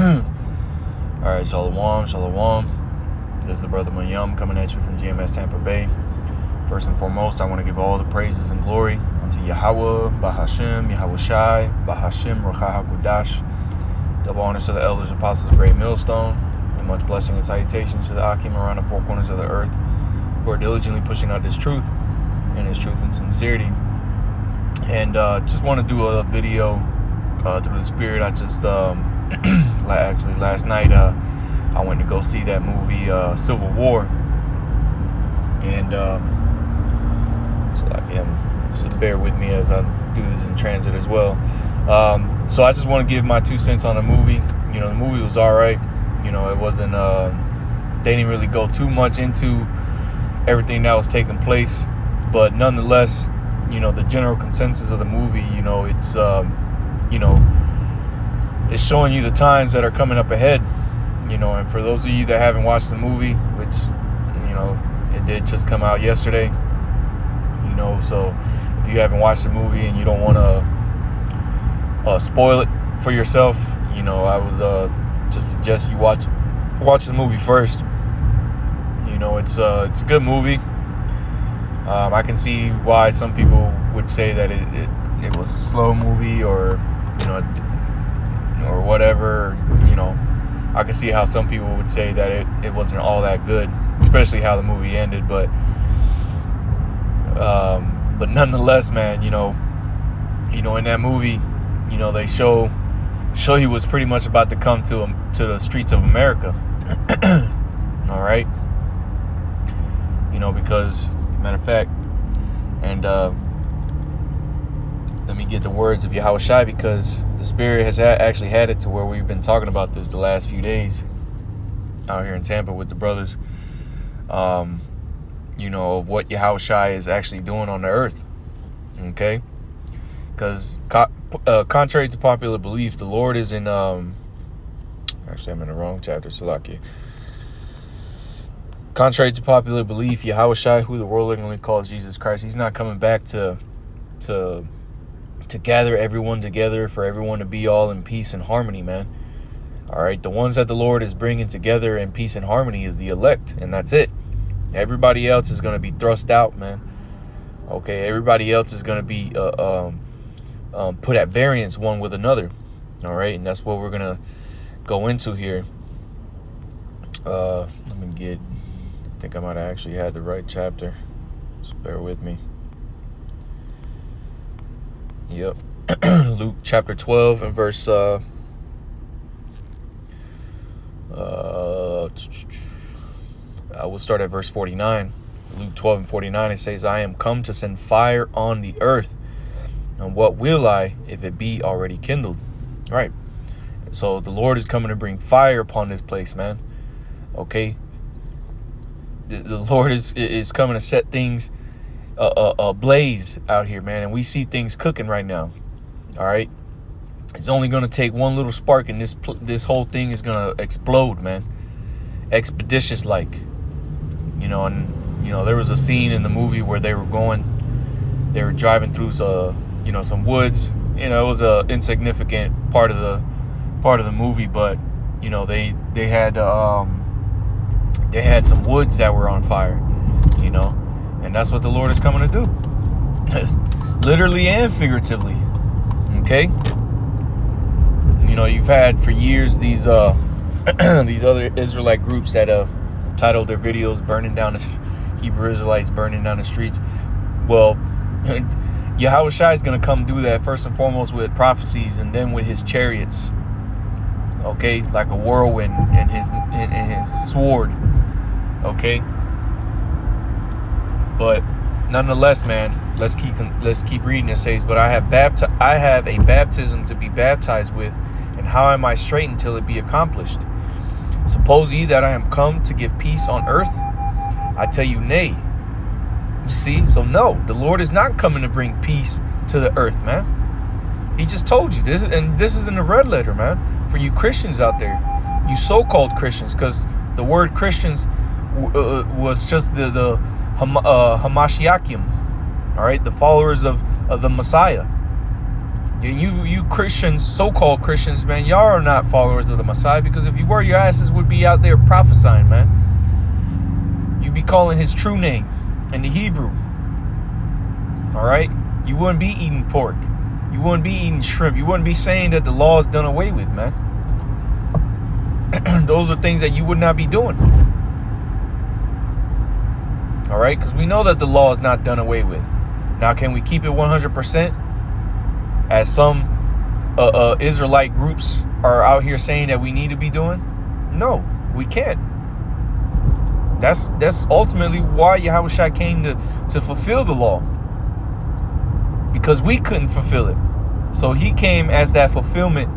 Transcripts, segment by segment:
Alright, Shalom, Shalom. This is the brother Mayum coming at you from GMS Tampa Bay. First and foremost, I want to give all the praises and glory unto Yahweh, Bahashem, Yahweh Shai, Bahashem, Ruach HaKodesh. Double honors to the elders, apostles of Great Millstone, and much blessing and salutations to the Akim around the four corners of the earth who are diligently pushing out this truth and sincerity. And just want to do a video through the Spirit. I just actually last night I went to go see that movie Civil War, and so bear with me as I do this in transit as well. So I just want to give my 2 cents on the movie. You know, the movie was all right. You know, it wasn't they didn't really go too much into everything that was taking place, but nonetheless, you know, the general consensus of the movie, you know, it's it's showing you the times that are coming up ahead, you know. And for those of you that haven't watched the movie, which, you know, it did just come out yesterday, you know, so if you haven't watched the movie and you don't want to spoil it for yourself, you know, I would just suggest you watch the movie first. You know, it's a good movie. I can see why some people would say that it was a slow movie, or, you know, or whatever. You know, I can see how some people would say that it wasn't all that good, especially how the movie ended. But nonetheless, man, you know, in that movie, you know, they show you was pretty much about to come to the streets of America. All right, you know, because matter of fact, and let me get the words of Yahweh Shai, because the Spirit has actually had it to where we've been talking about this the last few days out here in Tampa with the brothers, you know, of what Yahweh Shai is actually doing on the earth. Okay, because contrary to popular belief, the Lord is in actually I'm in the wrong chapter, Salakia. Contrary to popular belief, Yahweh Shai, who the world ignorantly calls Jesus Christ, he's not coming back to gather everyone together, for everyone to be all in peace and harmony, man. All right, the ones that the Lord is bringing together in peace and harmony is the elect, and that's it. Everybody else is going to be thrust out, man. Okay, everybody else is going to be put at variance one with another. All right, and that's what we're going to go into here. Let me get... I think I might have actually had the right chapter. Just bear with me. Yep. Luke chapter 12 and verse I will start at verse 49. Luke 12 and 49, it says, I am come to send fire on the earth, and what will I if it be already kindled? All right. So the Lord is coming to bring fire upon this place, man. Okay. The Lord is coming to set things ablaze out here, man. And we see things cooking right now. All right. It's only going to take one little spark, and this whole thing is going to explode, man. Expeditious like. You know, and, you know, there was a scene in the movie where they were driving through some woods. You know, it was a insignificant part of the movie, but, you know, they had some woods that were on fire, you know, and that's what the Lord is coming to do. Literally and figuratively. Okay. You know, you've had for years these these other Israelite groups that have titled their videos "Burning Down the Hebrew Israelites, Burning Down the Streets." Well, Yahweh Shai is going to come do that first and foremost with prophecies, and then with his chariots. Okay, like a whirlwind, and his sword. Okay, but nonetheless, man, let's keep reading. It says, but I have a baptism to be baptized with, and how am I straightened till it be accomplished? Suppose ye that I am come to give peace on earth? I tell you, nay. See, so no, the Lord is not coming to bring peace to the earth, man. He just told you this, and this is in the red letter, man, for you Christians out there, you so-called Christians, because the word Christians was just the Hamashiachim, all right, the followers of the Messiah. You Christians, so-called Christians, man, y'all are not followers of the Messiah, because if you were, your asses would be out there prophesying, man. You'd be calling his true name in the Hebrew. All right? You wouldn't be eating pork. You wouldn't be eating shrimp. You wouldn't be saying that the law is done away with, man. Those are things that you would not be doing. All right? Because we know that the law is not done away with. Now, can we keep it 100%? As some Israelite groups are out here saying that we need to be doing? No, we can't. That's ultimately why Yahushua came to fulfill the law. Because we couldn't fulfill it. So he came as that fulfillment.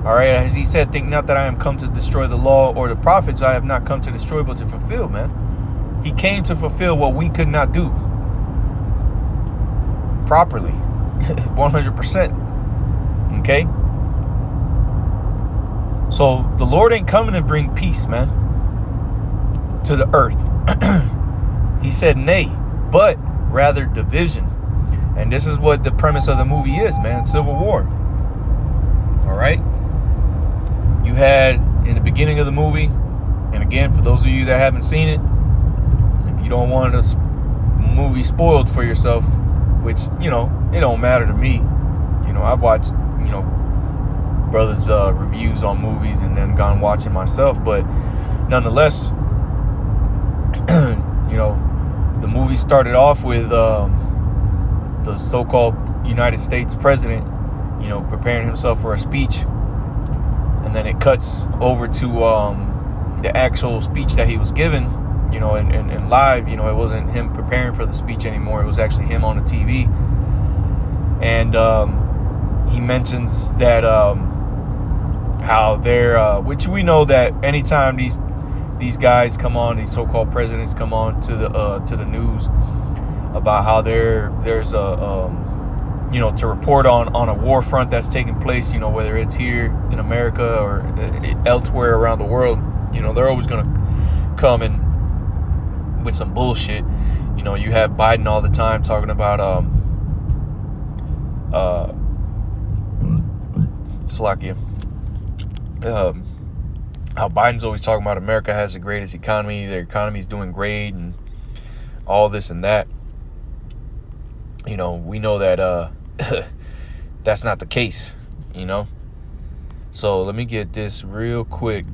All right, as he said, think not that I am come to destroy the law or the prophets. I have not come to destroy, but to fulfill, man. He came to fulfill what we could not do properly. 100%. Okay? So the Lord ain't coming to bring peace, man, to the earth. He said nay, but rather division. And this is what the premise of the movie is, man. Civil war. All right? You had in the beginning of the movie, and again, for those of you that haven't seen it, if you don't want the movie spoiled for yourself, which, you know, it don't matter to me. You know, I've watched, you know, brothers' reviews on movies and then gone watching myself. But nonetheless, you know, the movie started off with the so-called United States president, you know, preparing himself for a speech. And then it cuts over to the actual speech that he was given, you know, and live. You know, it wasn't him preparing for the speech anymore. It was actually him on the TV. And he mentions that how they're, which we know that anytime these guys come on, these so-called presidents come on to the news about how there's a you know, to report on a war front that's taking place, you know, whether it's here in America or elsewhere around the world, you know, they're always going to come in with some bullshit. You know, you have Biden all the time talking about Slovakia. How Biden's always talking about America has the greatest economy, their economy's doing great, and all this and that. You know, we know that that's not the case, you know. So let me get this real quick.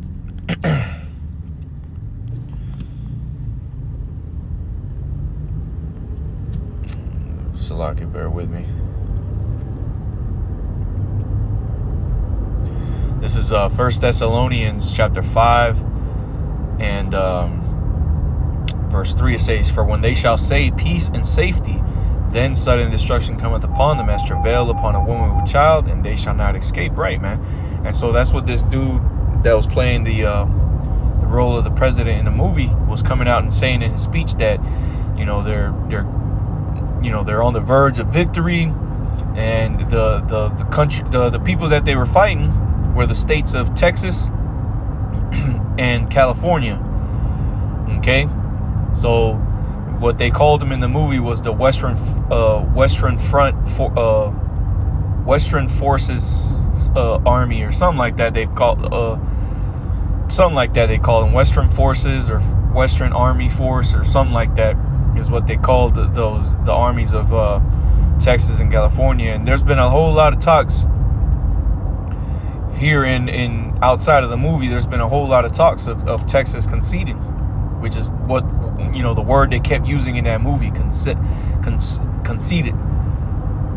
Salaki, bear with me. This is 1 Thessalonians chapter 5 and verse 3. It says, for when they shall say peace and safety, then sudden destruction cometh upon them as travail upon a woman with child, and they shall not escape. Right, man. And so that's what this dude that was playing the role of the president in the movie was coming out and saying in his speech, that, you know, they're on the verge of victory, and the country, the people that they were fighting were the states of Texas and California. Okay, so what they called them in the movie was the Western Forces Army or something like that. They've called something like that. They call them Western Forces or Western Army Force or something like that is what they called the armies of Texas and California. And there's been a whole lot of talks here in outside of the movie. There's been a whole lot of talks of Texas conceding, which is what, you know, the word they kept using in that movie, conceded.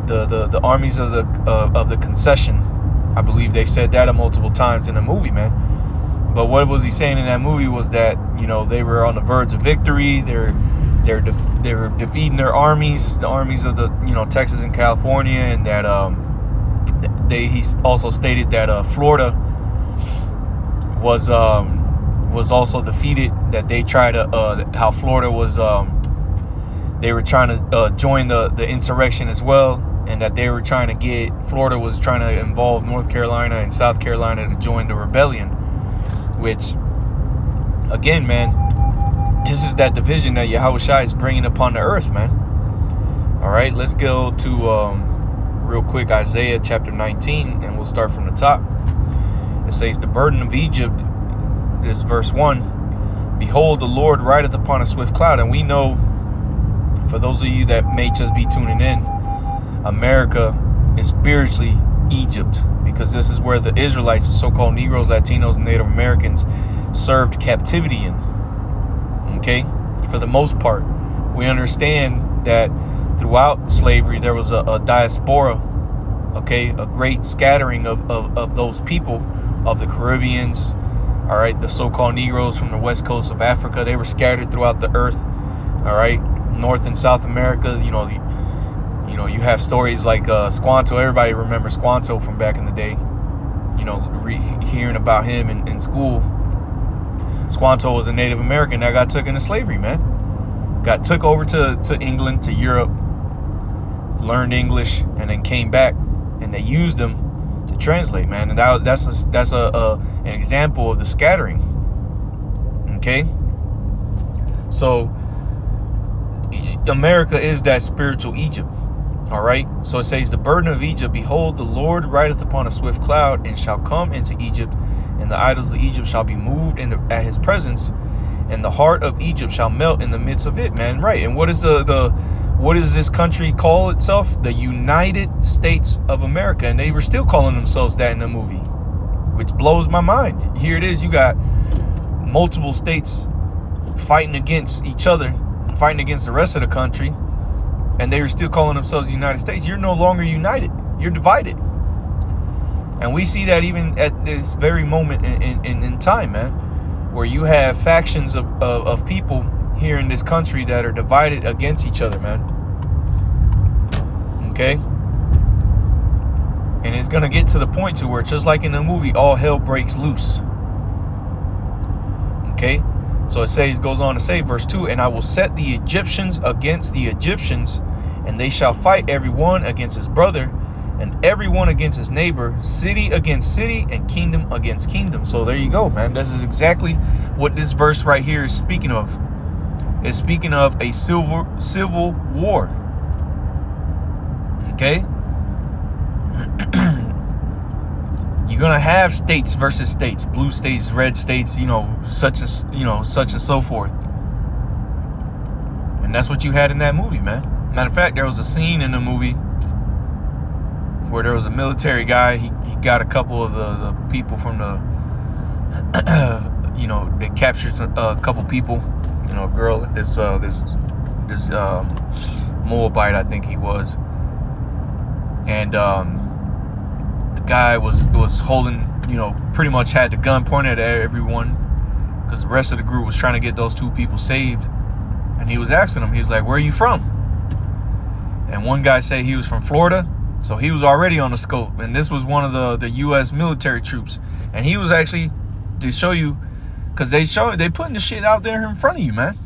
The armies of the concession. I believe they've said that multiple times in the movie, man. But what was he saying in that movie was that, you know, they were on the verge of victory. They were defeating their armies, the armies of the, you know, Texas and California, and that he also stated that Florida was also defeated. That they tried to how Florida was they were trying to join the insurrection as well, and that they were trying to get Florida was trying to involve North Carolina and South Carolina to join the rebellion. Which, again, man, this is that division that Yahushua is bringing upon the earth, man. All right, let's go to real quick, Isaiah chapter 19, and we'll start from the top. It says, the burden of Egypt, this verse 1, behold, the Lord rideth upon a swift cloud. And we know, for those of you that may just be tuning in, America is spiritually Egypt, because this is where the Israelites, the so-called Negroes, Latinos, and Native Americans served captivity in. Okay? For the most part, we understand that throughout slavery, there was a diaspora, okay, a great scattering of those people, of the Caribbeans, all right, the so-called Negroes from the west coast of Africa. They were scattered throughout the earth, all right, North and South America. You have stories like Squanto. Everybody remembers Squanto from back in the day, hearing about him in school. Squanto was a Native American that got took into slavery, man. Got took over to England, to Europe, learned English, and then came back, and they used them to translate, man. And that's an example of the scattering. Okay, so America is that spiritual Egypt. All right. So it says, the burden of Egypt, behold, the Lord rideth upon a swift cloud, and shall come into Egypt, and the idols of Egypt shall be moved at his presence, and the heart of Egypt shall melt in the midst of it, man. Right. And what is what does this country call itself? The United States of America. And they were still calling themselves that in the movie, which blows my mind. Here it is. You got multiple states fighting against each other, fighting against the rest of the country, and they were still calling themselves the United States. You're no longer united. You're divided. And we see that even at this very moment in time, man, where you have factions of people here in this country that are divided against each other, man. Okay? And it's going to get to the point to where, just like in the movie, all hell breaks loose. Okay? So it goes on to say, verse 2, and I will set the Egyptians against the Egyptians, and they shall fight every one against his brother, and every one against his neighbor, city against city, and kingdom against kingdom. So there you go, man. This is exactly what this verse right here is speaking of. It's speaking of a civil war. Okay? You're gonna have states versus states, blue states, red states, such and so forth. And that's what you had in that movie, man. Matter of fact, there was a scene in the movie where there was a military guy. He got a couple of the people from the, they captured a couple people. A girl, this Moabite, I think he was, and the guy was holding, pretty much had the gun pointed at everyone, because the rest of the group was trying to get those two people saved. And he was asking them, he was like, where are you from? And one guy said he was from Florida. So he was already on the scope. And this was one of the U.S. military troops. And he was actually, to show you, because they putting the shit out there in front of you, man.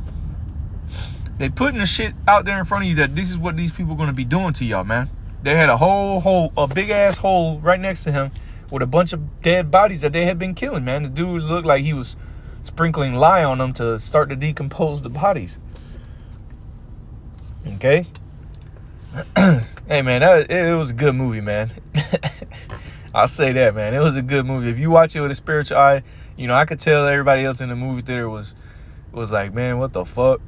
They putting the shit out there in front of you that this is what these people are going to be doing to y'all, man. They had a big ass hole right next to him with a bunch of dead bodies that they had been killing, man. The dude looked like he was sprinkling lye on them to start to decompose the bodies. Okay? Hey, man, it was a good movie, man. I'll say that, man. It was a good movie. If you watch it with a spiritual eye, I could tell everybody else in the movie theater was like, man, what the fuck?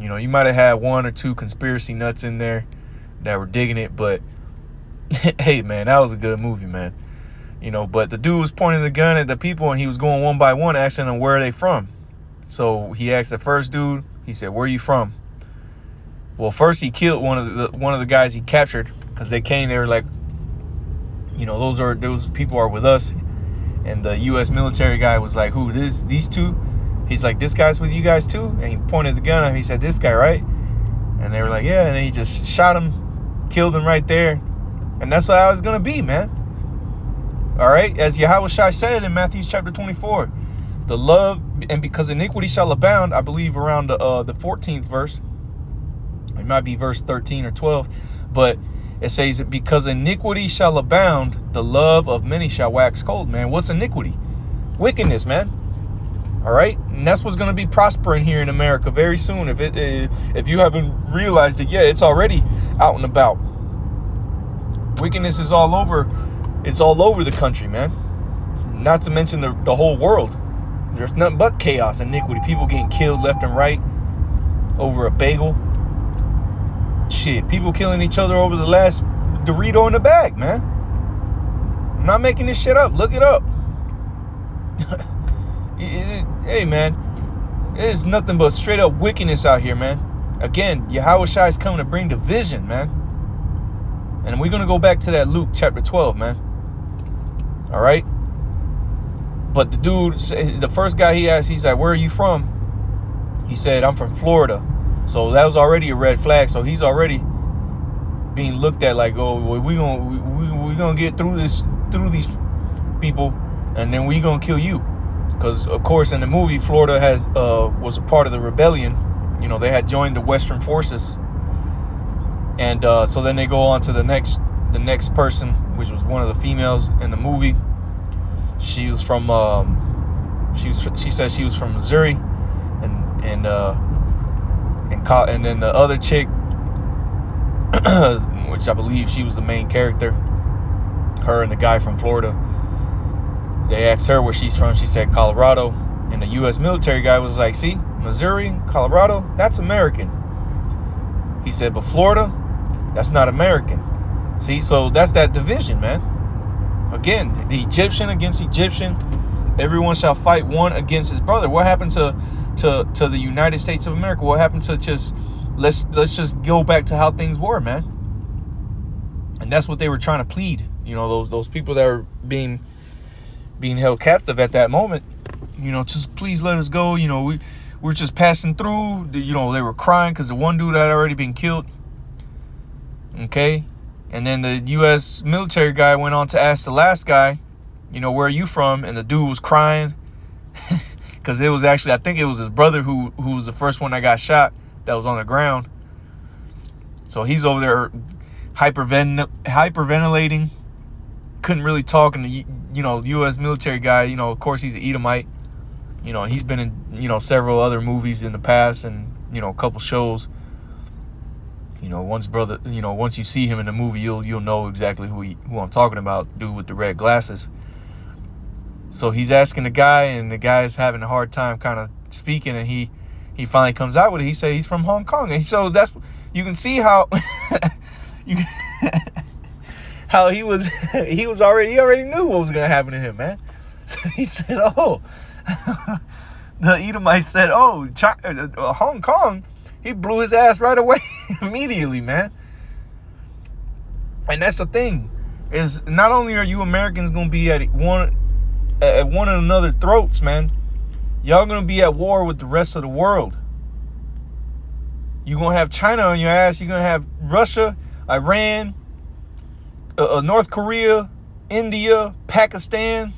You might have had one or two conspiracy nuts in there that were digging it, but hey, man, that was a good movie, man. But the dude was pointing the gun at the people, and he was going one by one, asking them where are they from. So he asked the first dude, he said, where are you from? Well, first he killed one of the guys he captured, because they were like, those people are with us. And the U.S. military guy was like, who, these two? He's like, this guy's with you guys too? And he pointed the gun at him. He said, this guy, right? And they were like, yeah. And then he just shot him, killed him right there. And that's what I was going to be, man. All right? As Yahushua said in Matthew chapter 24, the love, and because iniquity shall abound, I believe around the 14th verse. It might be verse 13 or 12. But it says that because iniquity shall abound, the love of many shall wax cold, man. What's iniquity? Wickedness, man. All right, and that's what's going to be prospering here in America very soon. If you haven't realized it yet, it's already out and about. Wickedness is all over. It's all over the country, man. Not to mention the whole world. There's nothing but chaos, iniquity. People getting killed left and right over a bagel. Shit, people killing each other over the last Dorito in the bag, man. I'm not making this shit up. Look it up. Hey, man. There's nothing but straight up wickedness out here, man. Again, Yahushua is coming to bring division, man. And we're going to go back to that Luke chapter 12, man. All right? But the dude, the first guy he asked, he's like, where are you from? He said, I'm from Florida. So that was already a red flag. So he's already being looked at like, oh, well, we're gonna get through these people, and then we're gonna kill you. Because, of course, in the movie, Florida was a part of the rebellion. You know, they had joined the Western forces. And so then they go on to the next person, which was one of the females in the movie. She was from she said she was from Missouri, and then the other chick, which I believe she was the main character, her and the guy from Florida. They asked her where she's from. She said Colorado, and the U.S. military guy was like, "See, Missouri, Colorado, that's American." He said, "But Florida, that's not American." See, so that's that division, man. Again, the Egyptian against Egyptian, everyone shall fight one against his brother. What happened to the United States of America? What happened to just let's just go back to how things were, man? And that's what they were trying to plead. You know, those people that were being held captive at that moment. You know, just please let us go. You know, we're just passing through. You know, they were crying because the one dude had already been killed. Okay. And then the U.S. military guy went on to ask the last guy, you know, where are you from? And the dude was crying because it was actually, I think it was his brother who was the first one that got shot, that was on the ground. So he's over there hyperventilating, couldn't really talk. And the, you know, U.S. military guy, you know, of course he's an Edomite. You know, he's been in, you know, several other movies in the past, and, you know, a couple shows. You know, once you see him in the movie, you'll know exactly who I'm talking about, dude with the red glasses. So he's asking the guy, and the guy's having a hard time kind of speaking, and he finally comes out with it. He said he's from Hong Kong. And so that's, you can see how how he already knew what was going to happen to him, man. So he said, oh, the Edomite said, oh, Hong Kong. He blew his ass right away immediately, man. And that's the thing, is not only are you Americans going to be at one another's throats, man, y'all going to be at war with the rest of the world. You're going to have China on your ass. You're going to have Russia, Iran, North Korea, India, Pakistan.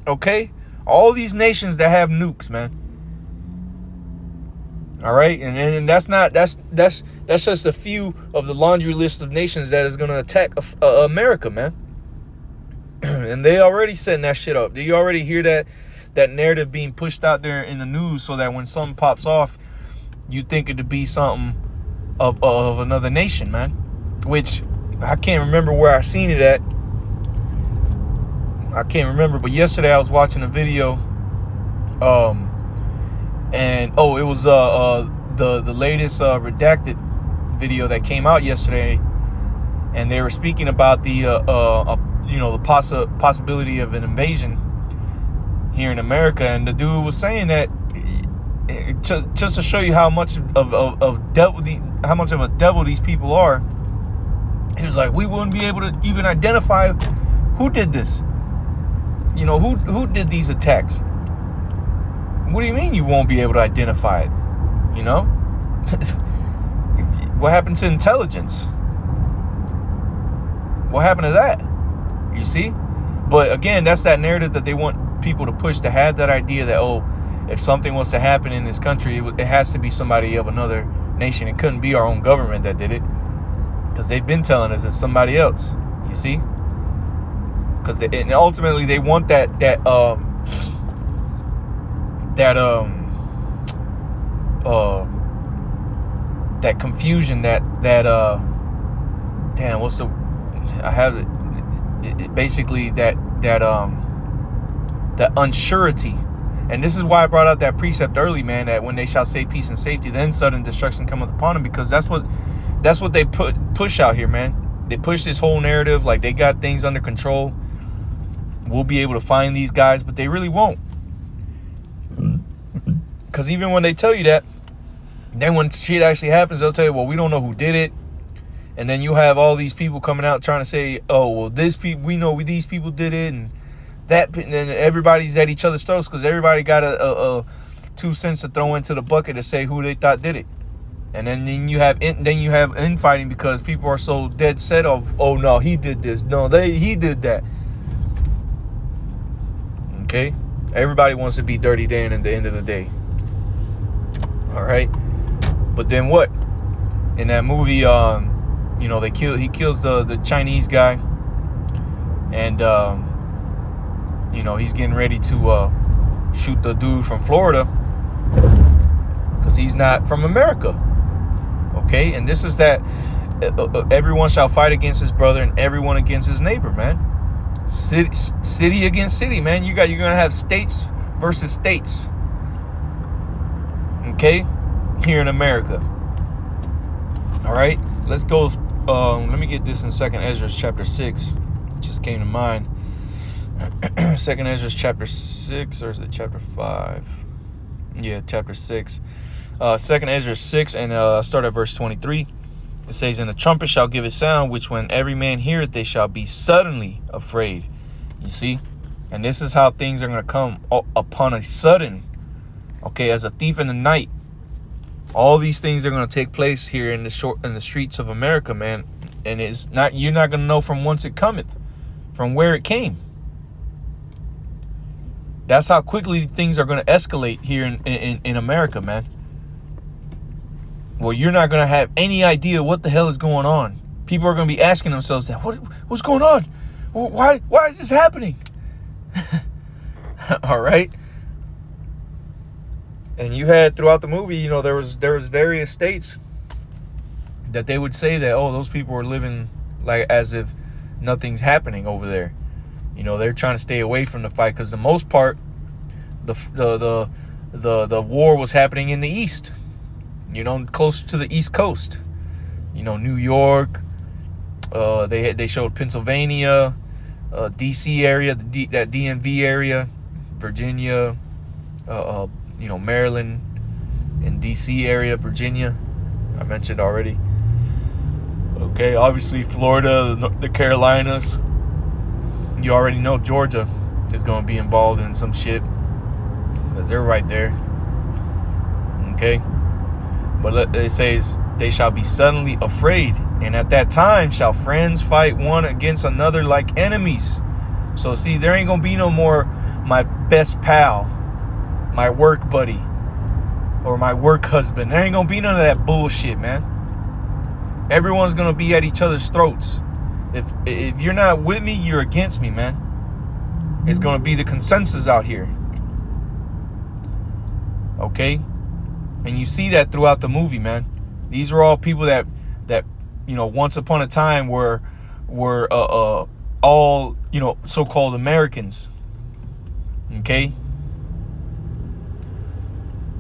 Okay? All these nations that have nukes, man. All right, and that's just a few of the laundry list of nations that is going to attack America, man. And they already setting that shit up. Do you already hear that narrative being pushed out there in the news, so that when something pops off, you think it to be something of another nation, man? Which I can't remember where I seen it at. I can't remember, but yesterday I was watching a video. And it was the latest redacted video that came out yesterday, and they were speaking about the possibility of an invasion here in America. And the dude was saying that just to show you how much of a devil these people are. He was like, we wouldn't be able to even identify who did this. You know, who did these attacks. What do you mean you won't be able to identify it? You know? What happened to intelligence? What happened to that? You see? But again, that's that narrative that they want people to push, to have that idea that, oh, if something was to happen in this country, it has to be somebody of another nation. It couldn't be our own government that did it, because they've been telling us it's somebody else. You see? Because and ultimately they want that confusion, that I have basically that unsurety. And this is why I brought out that precept early, man, that when they shall say peace and safety, then sudden destruction cometh upon them, because that's what they push out here, man. They push this whole narrative like they got things under control. We'll be able to find these guys, but they really won't. Because even when they tell you that, then when shit actually happens, they'll tell you, well, we don't know who did it. And then you have all these people coming out trying to say, oh, well, we know these people did it, and that, and then everybody's at each other's throats because everybody got a 2 cents to throw into the bucket to say who they thought did it. And then you have infighting because people are so dead set of, oh no, he did this, no, he did that. Okay, everybody wants to be Dirty Dan at the end of the day. All right, but then what? In that movie, he kills the Chinese guy, and he's getting ready to shoot the dude from Florida because he's not from America. Okay, and this is that everyone shall fight against his brother and everyone against his neighbor, man. City against city, man. You're gonna have states versus states. Okay, here in America. All right, let's go. Let me get this in 2nd Ezra chapter 6. It just came to mind. 2nd Ezra chapter 6, or is it chapter 5? Yeah, chapter 6. 2nd Ezra 6, and start at verse 23. It says, and the trumpet shall give a sound, which when every man heareth, they shall be suddenly afraid. You see? And this is how things are going to come upon a sudden. Okay, as a thief in the night. All these things are going to take place here in the streets of America, man. And you're not going to know from whence it cometh, from where it came. That's how quickly things are going to escalate here in America, man. Well, you're not going to have any idea what the hell is going on. People are going to be asking themselves that, what's going on? Why is this happening? All right. And you had throughout the movie, there was various states that they would say that, oh, those people are living like as if nothing's happening over there. They're trying to stay away from the fight because the most part, the war was happening in the East. Closer to the East Coast. New York. They showed Pennsylvania, D.C. area, that DMV area, Virginia, Maryland, and D.C. area, Virginia. I mentioned already. Okay, obviously Florida, the Carolinas. You already know Georgia is going to be involved in some shit because they're right there. Okay. But it says, they shall be suddenly afraid, and at that time shall friends fight one against another like enemies. So see, there ain't gonna be no more my best pal, my work buddy, or my work husband. There ain't gonna be none of that bullshit, man. Everyone's gonna be at each other's throats. If you're not with me, you're against me, man. It's gonna be the consensus out here. Okay? And you see that throughout the movie, man. These are all people that once upon a time were all so-called Americans. Okay,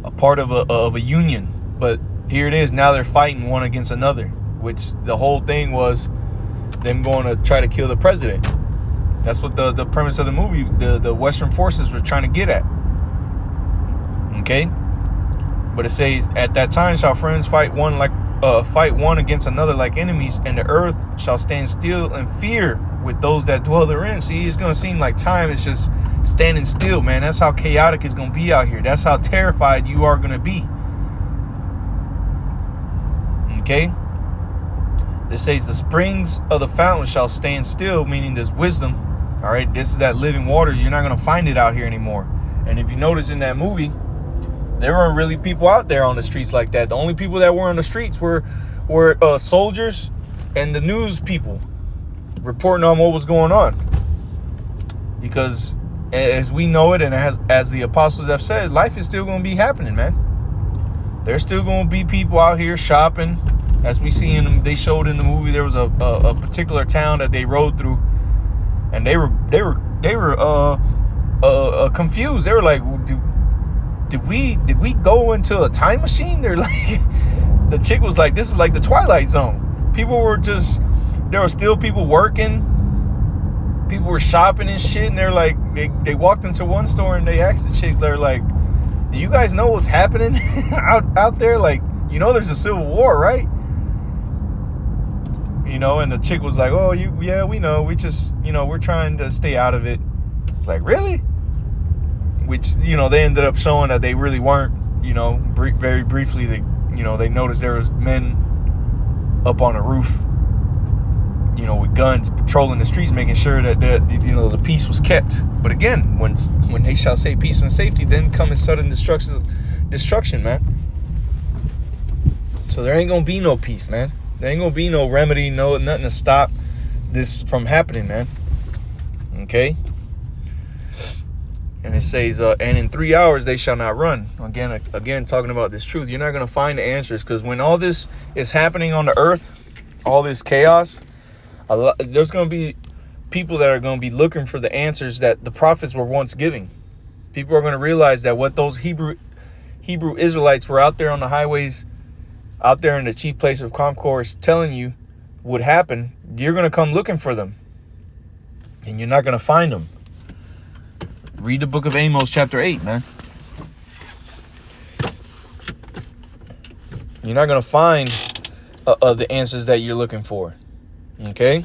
a part of a union, but here it is. Now they're fighting one against another, which the whole thing was them going to try to kill the president. That's what the premise of the movie, the Western forces were trying to get at. Okay. But it says, at that time shall friends fight one against another like enemies, and the earth shall stand still in fear with those that dwell therein. See, it's going to seem like time is just standing still, man. That's how chaotic it's going to be out here. That's how terrified you are going to be. Okay? It says, the springs of the fountain shall stand still, meaning there's wisdom. All right? This is that living waters. You're not going to find it out here anymore. And if you notice in that movie, there weren't really people out there on the streets like that. The only people that were on the streets were soldiers and the news people reporting on what was going on. Because as we know it, and as the apostles have said, life is still going to be happening, man. There's still going to be people out here shopping, As we see in them, they showed in the movie, there was a particular town that they rode through, and they were confused. They were like, did we go into a time machine? They're like, the chick was like, this is like the Twilight Zone. There were still people working. People were shopping and shit, and they're like, they walked into one store and they asked the chick, they're like, do you guys know what's happening out there? Like, there's a civil war, right? And the chick was like, oh, yeah, we know. We just, we're trying to stay out of it. It's like, really? Which, they ended up showing that they really weren't. Very briefly, they noticed there was men up on a roof, with guns patrolling the streets, making sure that the peace was kept. But again, when they shall say peace and safety, then come in sudden destruction, man. So there ain't gonna be no peace, man. There ain't gonna be no remedy, nothing to stop this from happening, man. Okay. And it says, and in 3 hours they shall not run. Again, talking about this truth. You're not gonna find the answers, because when all this is happening on the earth, all this chaos, there's going to be people that are going to be looking for the answers that the prophets were once giving. People are going to realize that what those Hebrew Israelites were out there on the highways, out there in the chief place of concourse, telling you would happen. You're going to come looking for them, and you're not going to find them. Read the book of Amos chapter 8, man. You're not going to find the answers that you're looking for. Okay,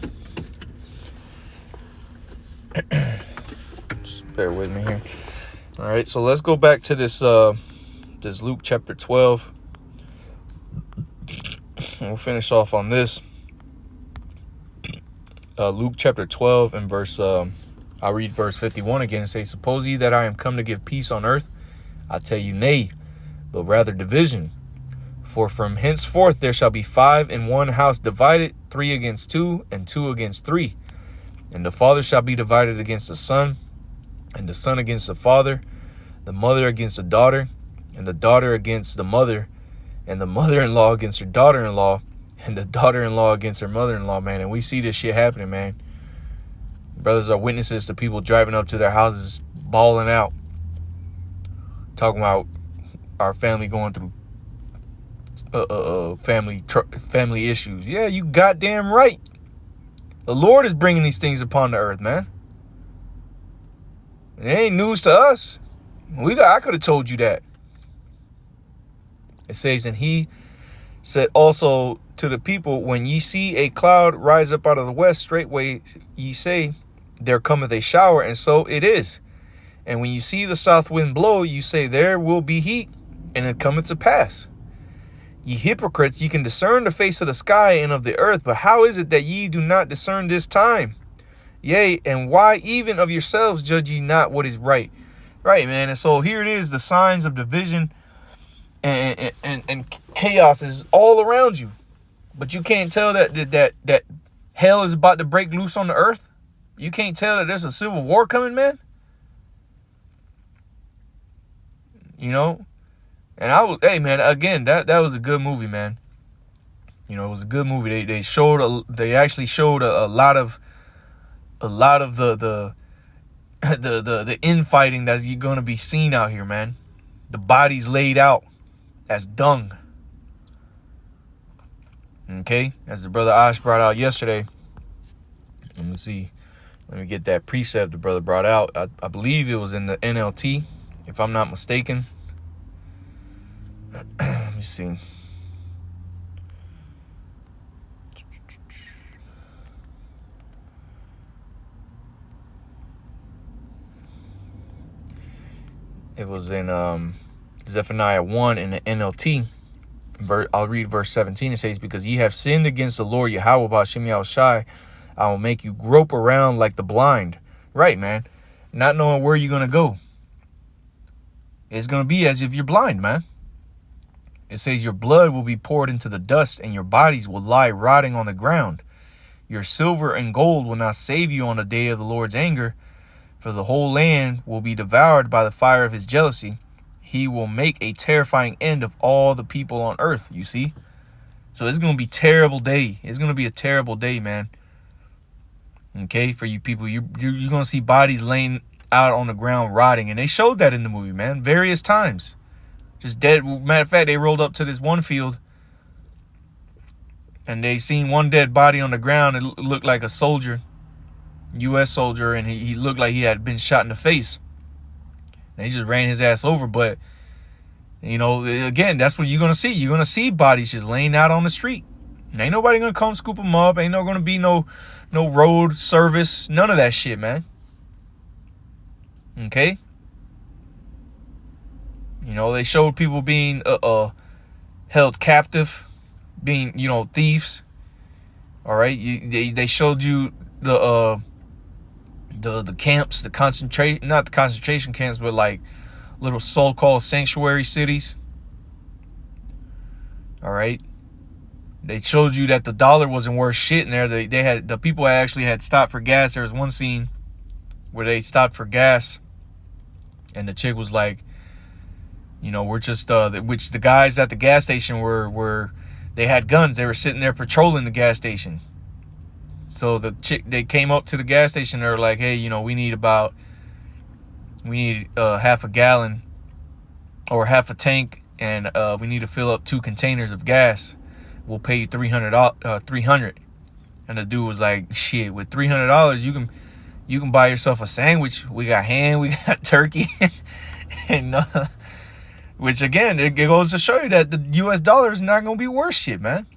just bear with me here. All right, so let's go back to this Luke chapter 12. We'll finish off on this. Luke chapter 12 and verse. I'll read verse 51 again and say, "Suppose ye that I am come to give peace on earth? I tell you, nay, but rather division. For from henceforth there shall be 5 in one house divided, 3 against 2, and 2 against 3. And the father shall be divided against the son, and the son against the father, the mother against the daughter, and the daughter against the mother, and the mother-in-law against her daughter-in-law, and the daughter-in-law against her mother-in-law," man. And we see this shit happening, man. Brothers are witnesses to people driving up to their houses, bawling out, talking about our family going through family issues. Yeah, you goddamn right. The Lord is bringing these things upon the earth, man. It ain't news to us. I could have told you that. It says, and he said also to the people, when ye see a cloud rise up out of the west, straightway ye say, there cometh a shower, and so it is. And when you see the south wind blow, you say, there will be heat, and it cometh to pass. Ye hypocrites, ye can discern the face of the sky and of the earth, but how is it that ye do not discern this time? Yea, and why even of yourselves judge ye not what is right? Right, man. And so here it is, the signs of division and chaos is all around you. But you can't tell that hell is about to break loose on the earth. You can't tell that there's a civil war coming, man. And hey, man, again, that was a good movie, man. It was a good movie. They actually showed a lot of the infighting that's going to be seen out here, man. The bodies laid out as dung. Okay, as the brother Ash brought out yesterday. Let me see. Let me get that precept the brother brought out. I believe it was in the NLT, if I'm not mistaken. Let me see. It was in Zephaniah 1 in the NLT. I'll read verse 17. It says, because ye have sinned against the Lord Yahweh Ba'ashem Yahushai, I will make you grope around like the blind. Right, man. Not knowing where you're going to go. It's going to be as if you're blind, man. It says your blood will be poured into the dust and your bodies will lie rotting on the ground. Your silver and gold will not save you on the day of the Lord's anger, for the whole land will be devoured by the fire of his jealousy. He will make a terrifying end of all the people on earth, you see. So it's going to be a terrible day. It's going to be a terrible day, man. Okay, for you people. You're going to see bodies laying out on the ground rotting. And they showed that in the movie, man. Various times. Just dead. Matter of fact, they rolled up to this one field. And they seen one dead body on the ground. It looked like a soldier. U.S. soldier. And he looked like he had been shot in the face. And they just ran his ass over. But, you know, again, that's what you're going to see. You're going to see bodies just laying out on the street. And ain't nobody going to come scoop them up. Ain't going to be no road service. None of that shit, man. Okay? You know, they showed people being held captive. Being, you know, thieves. All right? They showed you the camps, the concentration, not the concentration camps, but like little so-called sanctuary cities. All right. They showed you that the dollar wasn't worth shit in there. They had, the people actually had stopped for gas. There was one scene where they stopped for gas, and the chick was like, you know, we're just which the guys at the gas station were they had guns. They were sitting there patrolling the gas station. So they came up to the gas station. They were like, hey, you know, we need half a gallon or half a tank, and we need to fill up 2 containers of gas. We'll pay you $300. And the dude was like, shit, with $300 you can buy yourself a sandwich. We got ham, we got turkey. And which again, it goes to show you that the US dollar is not gonna be worth shit, man.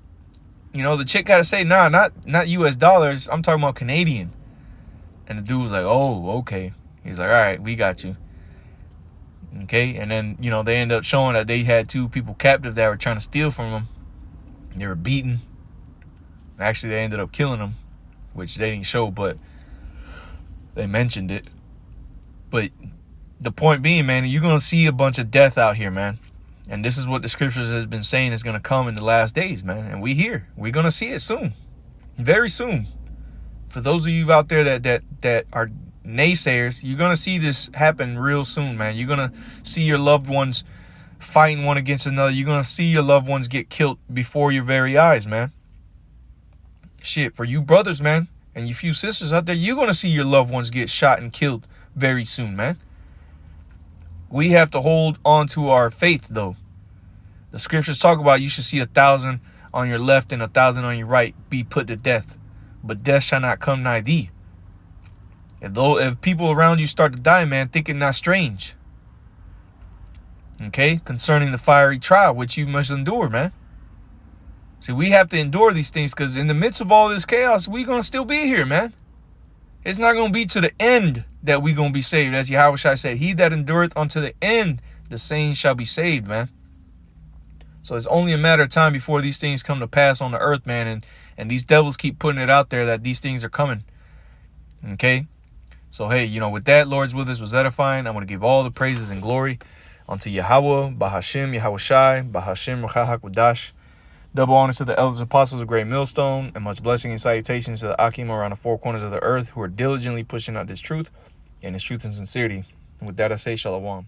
You know, the chick gotta say, nah, not US dollars, I'm talking about Canadian. And the dude was like, oh, okay. He's like, all right, we got you. Okay, and then, you know, they end up showing that they had 2 people captive that were trying to steal from them. They were beaten. Actually, they ended up killing them, which they didn't show, but they mentioned it. But the point being, man, you're going to see a bunch of death out here, man. And this is what the scriptures has been saying is going to come in the last days, man. And we're going to see it soon. Very soon. For those of you out there that are naysayers, you're going to see this happen real soon, man. You're going to see your loved ones fighting one against another. You're going to see your loved ones get killed before your very eyes, man. Shit, for you brothers, man, and you few sisters out there, you're going to see your loved ones get shot and killed very soon, man. We have to hold on to our faith, though. The scriptures talk about you should see 1,000 on your left and 1,000 on your right be put to death, but death shall not come nigh thee. If people around you start to die, man, think it not strange. Okay, concerning the fiery trial which you must endure, man. See, we have to endure these things because in the midst of all this chaos, we're going to still be here, man. It's not going to be to the end that we're going to be saved. As Yahushua said, he that endureth unto the end, the same shall be saved, man. So it's only a matter of time before these things come to pass on the earth, man. And these devils keep putting it out there that these things are coming. Okay? So, hey, you know, with that, Lord's with us was edifying. I'm going to give all the praises and glory unto Yahweh, Bahashim, Yahushai, Bahashim, Rachahakwadash. Double honors to the elders and apostles of Great Millstone, and much blessing and salutations to the Akim around the 4 corners of the earth who are diligently pushing out this truth and this truth and sincerity. And with that, I say Shalom.